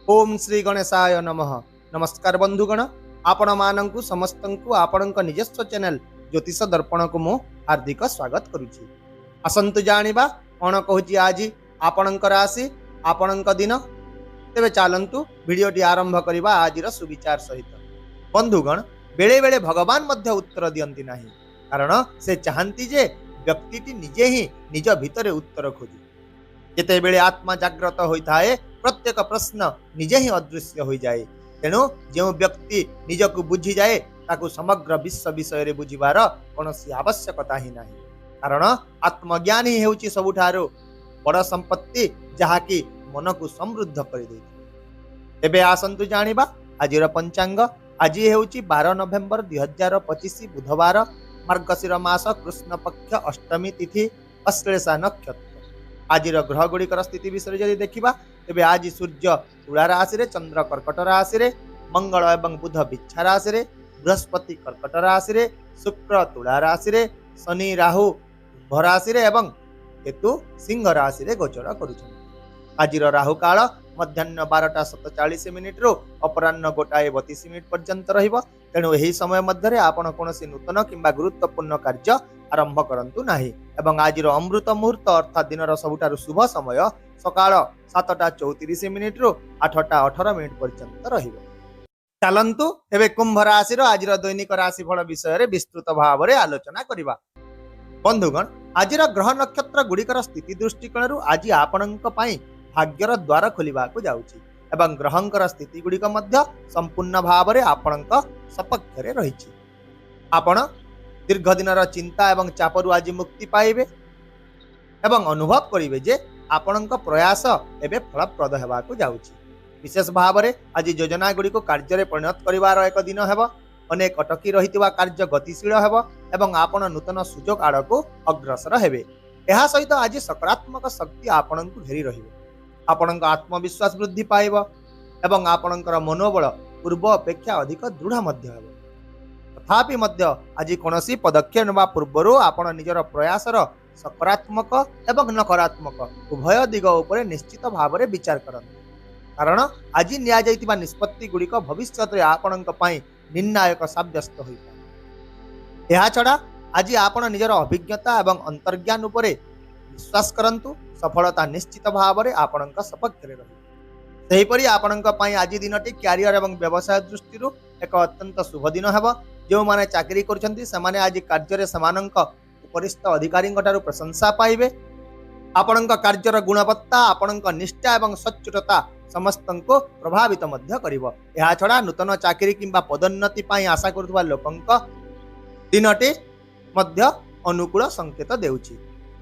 ओम श्री गणेशाय नमः। नमस्कार बंधुगण, आपण मानंकु समस्तंकु आपणक निजस्व चैनल ज्योतिष दर्पण को मु हार्दिक स्वागत करुछि। आसंतु जानिबा कोन कहूछि आज आपणक राशि आपणक दिन। तेबे चालंतु वीडियोटी आरंभ करिबा आजिर सुविचार सहित। बंधुगण, बेले बेले भगवान मध्य उत्तर दियंती नाही, कारण से चाहंती जे व्यक्तिटी निजे ही निज भितरे उत्तर खोजु। जेते बेले आत्मा जाग्रत होइथाए प्रत्येक प्रश्न निजे ही अदृश्य हो जाए। तेणु जो व्यक्ति निजक बुझी जाए ताकू समग्र विश्व विषय बुझिबार कौनसी आवश्यकता ही नहीं, कारण आत्मज्ञान ही हेउची सबुठारो बड़ संपत्ति जहाँकि मन को समृद्ध कर दे। एबे आसंतु जानिबा आजिर पंचांग। आज हेउची 12 नवेम्बर 2025 बुधवार, मार्गशीर मास कृष्ण पक्ष अष्टमी तिथि अश्लेषा नक्षत्र। आज ग्रह गुड़िकर स्थिति विषय जदि देखिबा तेबे आज सूर्य तुला राशि रे, चंद्र कर्कट राशि रे, मंगल एवं बुध बिच्छा राशि रे, बृहस्पति कर्कट राशि रे, शुक्र तुला राशि रे, शनि राहु कुंभ राशि रे एवं केतु सिंह राशि रे गोचर करुछन। आजिर राहु काल मध्याह्न 12:47 रु अपराह्न 1:32 पर्यंत रहिबो। तेणु एही समय मध्यरे आपण कोनोसी नूतन किंबा गुरुत्वपूर्ण कार्य आरंभ करंतु नाही। एवं आजिर अमृत मुहूर्त अर्थात दिनर सबुठारु शुभ समय सकाळ 7:34 रु 8:18 पर्यंत रहिबो। चालंतु एबे कुंभ राशिर आजिर दैनिक राशिफल विषय रे विस्तृत भाव रे आलोचना करिबा। बंधुगण, आजिर ग्रह नक्षत्र गुड़िकर स्थिति दृष्टिकोणरू आज आपणक पई भाग्यर द्वार खोलिबाकू जाउछि एवं ग्रहंकर स्थिति गुड़िक मध्य संपूर्ण भाव रे आपणक सपक्ष रे रहिछि। आपण दीर्घ दिनर चिंता एवं चापरू आज मुक्ति पाइबे एवं अनुभव करिवे जे आपणक प्रयास एबे फलप्रद हेबाकू जाउछि। विशेष भाव रे आज योजना गुड़ी को कार्य रे परिणत करिवार एक दिन हेबो। अनेक अटकी रहितबा कार्य गतिशील हेबो एवं आपण नूतन सुजोग आड़को अग्रसर हेबे। एहा सहित आज सकारात्मक शक्ति आपणक घेरी रहिबो। आपणक आत्मविश्वास वृद्धि पाइबो एवं आपणकर मनोबल पूर्व अपेक्षा अधिक दृढ़ मध्य हेबो। तथापि मध्य आज कोनोसी पदक्षेप नेबा पूर्वरु आपण निजर प्रयासर सकारात्मक एवं नकारात्मक उभय दिग उपरे निश्चित भाव रे विचार करंतु, कारण आज निया जाइतिबा निष्पत्ति गुड़िक भविष्य रे आपणक पई निर्णायक साब्यस्त होइता। एहा छडा आज आपण निजर अभिज्ञता एवं अंतर्ज्ञान उपरे विश्वास करंतु, सफलता निश्चित भाव रे आपणक सपक्ष रे रही। सेहिपरि आपणक पई आज दिनटी क्यारियर एवं व्यवसाय दृष्टि एक अत्यंत शुभ दिन हेबो। जो माने चाकरी करछंती सेमाने आज कार्य रे समानंक उपरिस्थ अधिकारी प्रशंसा पाइबे। आपणक कार्यर गुणवत्ता, आपणक निष्ठा एवं सच्चोटता समस्तंको प्रभावित मध्य करिवो। एहा छडा नूतन चाकरी किंबा पदोन्नति पई आशा करथुवा लोकंक दिनटी मध्य अनुकूल संकेत देउछि।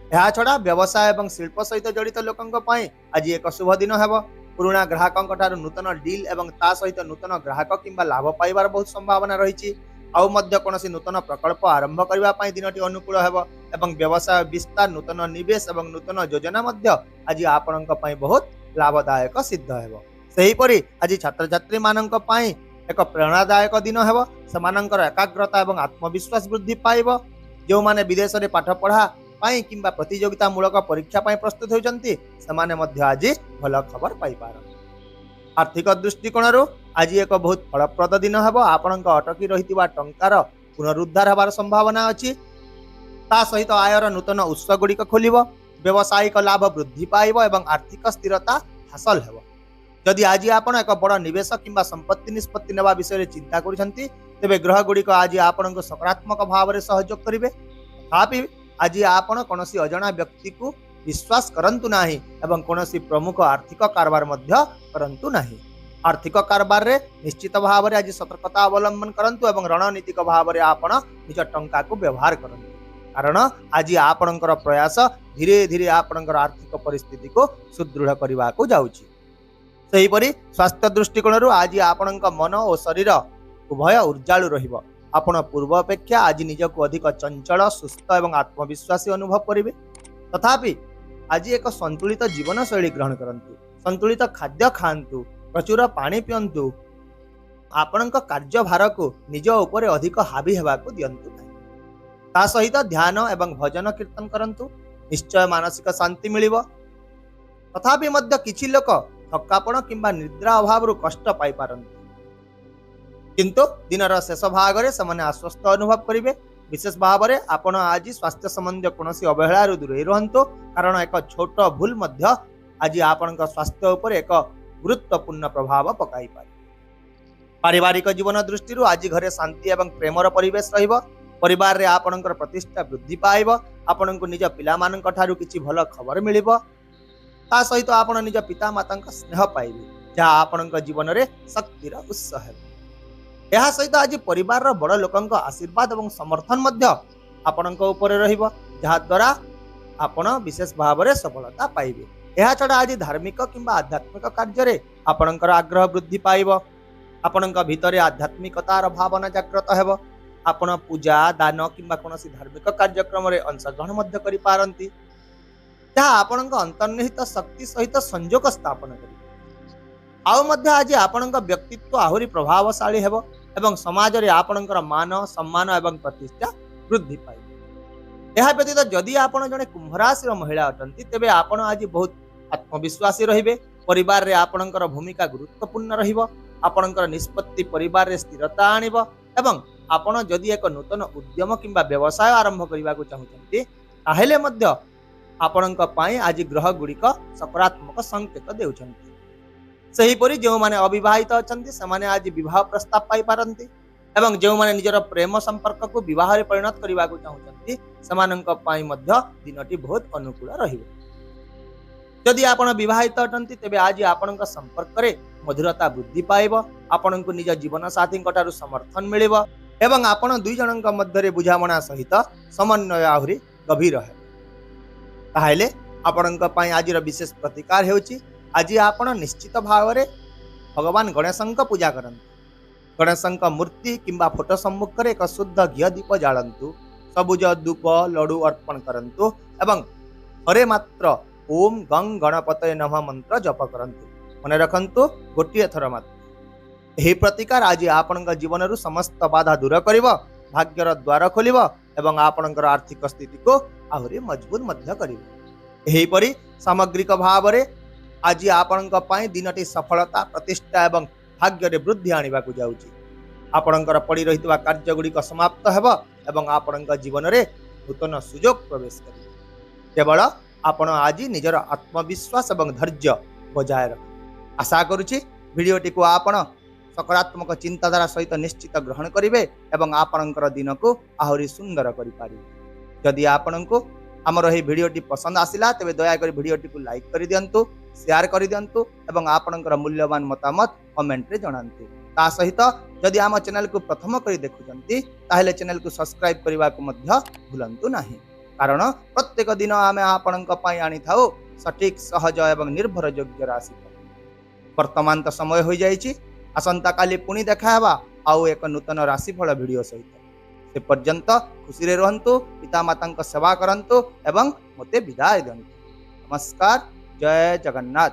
एहा छडा व्यवसाय एवं शिल्प सहित जड़ित लोकंक पई आज एक शुभ दिन हेबो। पुराना ग्राहकंक ठारू नूतन डील एवं ता सहित नूतन ग्राहक किंबा लाभ पाइबार बहुत संभावना रहिछि। आउ मध्य कोनोसी नूतन प्रकल्प आरंभ करबा पई दिनटी अनुकूल हेबो एवं व्यवसाय विस्तार, नूतन निवेश एवं नूतन योजना मध्य आज आपणक पई बहुत लाभदायक सिद्ध हेबो। सेहिपरि आज छात्र छात्री मानक पई एक प्रेरणादायक दिन हेबो। समानंकर एकाग्रता एवं आत्मविश्वास वृद्धि पाइबो। जो माने विदेश रे पाठ पढ़ा पाई किंबा प्रतियोगिता मूलक परीक्षा पाई प्रस्तुत होइचंती सेमाने मध्य आज भल खबर पाई पार। आर्थिक दृष्टिकोणरू आज एक बहुत फलप्रद दिन हेबो। आपणक अटकी रहितिबा टंकार पुनरुद्धार हेबार संभावना अछि। ता सहित आयर नूतन उत्स गुड़िक खोलिबो, व्यवसायिक लाभ वृद्धि पाइबो एवं आर्थिक स्थिरता हासिल हेबो। जदि आज आपण एक बड़ निवेश किंबा संपत्ति निष्पत्ति नेबा विषय रे चिंता करूछंती तेबे ग्रह गुड़िक आज आपणक सकारात्मक भाव रे सहयोग करिवे। तथापि आज आपण कोनोसी अजणा व्यक्ति को विश्वास करंतु नाही एवं कोनोसी प्रमुख आर्थिक कारबार मध्य करंतु नाही। आर्थिक कारबार रे निश्चित भाव रे आज सतर्कता अवलंबन करंतु एवं रणनीतिक भाव रे आपण निज टंका को व्यवहार करंतु, कारण आज आपणकर प्रयास धीरे धीरे आपणकर आर्थिक परिस्थिति को सुदृढ़ करबा को जाउछि। सेहिपरि स्वास्थ्य दृष्टिकोणरू आज आपणक मन और शरीर उभय ऊर्जाळु रहिबो। आपण पूर्व अपेक्षा आज निजको अधिक चंचल, सुस्थ एवं आत्मविश्वासी अनुभव करिवे। तथापि आज एक संतुलित जीवन शैली ग्रहण करंतु, संतुलित खाद्य खांतु, प्रचुर पानी पियंतु। आपणक कार्यभार को निज उपरे अधिक हावी हेबाकू दियंतु नाही। ता सहित ध्यान एवं भजन कीर्तन करंतु, निश्चय मानसिक शांति मिलिबो। तथापि मध्य किछि लोक थकापण किंबा निद्रा अभाव कष्ट पाई पारंती। किंतु दिनर शेष भाग से आश्वस्त अनुभव करेंगे। विशेष भाव में आपण आज स्वास्थ्य संबंधी कौन अवहेला दूरे रुहतु, कारण एक छोट भूल आज आपण स्वास्थ्य उपर एक गुरुत्वपूर्ण प्रभाव पकाई पारे। पारिवारिक जीवन दृष्टि आज घरे शांति एवं प्रेमर परिवेश रहिबो। परिवार रे आपणकर प्रतिष्ठा वृद्धि पाइब। आपण को निज पिला मानक ठारू किछि भल खबर मिलिबो। ता सहित आपण निज पिता माता स्नेह पाइबे, जहाँ आपणक जीवन रे शक्तिर उत्स हेबो। यह सहित आज परिवार बड़ लोकंक आशीर्वाद और समर्थन मध्य आपणक ऊपर रहिबो, जहाँ द्वारा आपण विशेष भाव में सफलता पाइबे। यह छड़ा आज धार्मिक किंबा आध्यात्मिक कार्य रे आपणकर आग्रह वृद्धि पाइब। आपणक भितरे आध्यात्मिकतार भावना जागृत हेबो। आपण पूजा दान किंबा कोनोसी धार्मिक कार्यक्रम रे अंशग्रहण मध्य करि पारंती, जहाँ आपणक अंतर्निहित शक्ति सहित संयोग स्थापन करिबे। आउ मध्य आज आपणक व्यक्तित्व आहुरी प्रभावशाली हेबो एवं समाज रे आपणकर मान सम्मान एवं प्रतिष्ठा वृद्धि पाइबे। यह व्यतीत जदि आपण जने कुंभ राशि महिला अटंती, तेबे आपण आज बहुत आत्मविश्वासी रहिबे। परिवार रे आपणकर भूमिका गुरुत्वपूर्ण रहिबो। आपणकर निष्पत्ति परिवार रे स्थिरता आनिबो एवं आपण जदि एक नूतन उद्यम किंबा व्यवसाय आरंभ करने को चाहते ताहेले मध्य आपणक पई आज ग्रह गुड़िक सकारात्मक संकेत देउछन्ति। सेहीपरि जो माने अविवाहित अछन्ति सेमाने आज विवाह प्रस्ताव पाई पारंती एवं जो माने निजर प्रेम संपर्क को विवाह रे परिणत करने को चाहते सेमानंक पई मध्य दिनटी बहुत अनुकूल रहिबो। यदि आपण विवाहित अटंती तेबे आज आपणक संपर्क रे मधुरता वृद्धि पाइब। आपणक निज जीवन साथी ठारू समर्थन मिलिबो एवं आपण दुई जनक मध्य बुझामणा सहित समन्वय आहुरी गभीर है। ताहेले आपणक पई आजिर विशेष प्रतिकार हेउची, आज आपण निश्चित भाव में भगवान गणेशंक पूजा करंतु। गणेशंक मूर्ति किंबा फोटो सम्मुख रे एक शुद्ध घी दीप जालंतु। सबुज धूप लड्डू अर्पण करंतु एवं हरे मात्र ओम गंग गणपतये नमः मंत्र जप करंतु। मने रखंतु गोटिए थर मात्र। यही प्रतिकार आज आपणक जीवन रु समस्त बाधा दूर करिवो, भाग्यर द्वार खोलिवो एवं आपणकर आर्थिक स्थिति को आहुरी मजबूत मध्य करिवो। यही परि सामग्रिक भाव में आज आपणक पई दिनटी सफलता प्रतिष्ठा एवं भाग्य रे वृद्धि आनिबा को जाउची। आपणकर पड़ी रहितबा कार्य गुड़िक समाप्त हेबो एवं आपणक जीवन रे नूतन सुजोग प्रवेश करिवो। केवल आपण आज निजर आत्मविश्वास एवं धैर्य बजाय रख। आशा करुछि भिडियोटी को आपण सकारात्मक चिंताधारा सहित निश्चित ग्रहण करेंगे एवं आपणकर दिन को आहुरी सुंदर करें। जदि आपंक आमर यह भिडियोटी पसंद आसिला तेबे दयाकोरी भिडियोटी को लाइक कर दियंतु, शेयर कर दियंतु एवं आपणकर मूल्यवान मतामत कमेंट रे जणांतु। ता सहित जदि आम चैनल को प्रथम करी देखुचंती ताहेले चैनल को सब्सक्राइब करबा को मध्य भूलंतु नाही, कारण प्रत्येक दिन आमे आपणक पई आनी थाउ सटीक सहज एवं निर्भर योग्य राशि। वर्तमान तो समय हो जाइछि, आसंता काली पुणी देखा आउ एक नूतन राशिफल भिडियो सहित। से पर्यंत खुशी रे रहंतु, पिता माता सेवा करंतु एवं मते विदाय दियंतु। नमस्कार, जय जगन्नाथ।